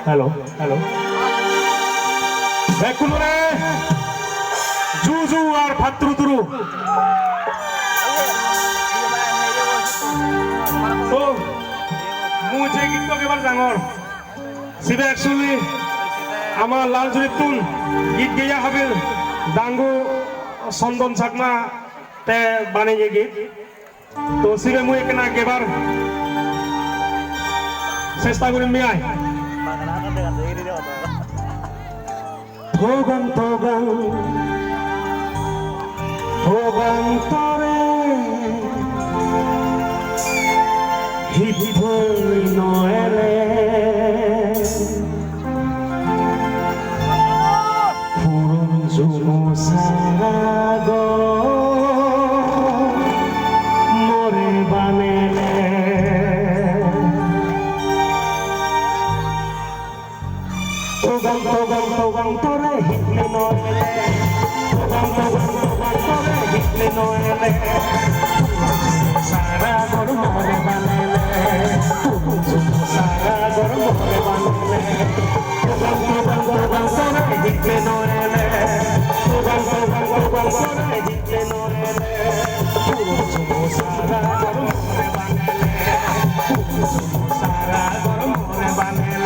hello hello बेकुलरे जुजु और फत्रुतुरु तो मुझे गीत के बार जांगर सिबे एक्चुअली आमार लालजुरितुन गीत गया हबिल दांगो चंदन चाकमा ते बाने गीत तो सिबे मुझे केना गेबार চেষ্টা করিম মিয়াই ভোগান তোগান ভোগান তরে হিথই নয়লে পুরন জুমো সাগ মরে বানেলে Togang tore hitli noele Togang tore hitli noele Sara gor more banele Sara gor more banele Togang tore hitli noele Togang tore hitli noele Sara gor more banele Sara gor more banele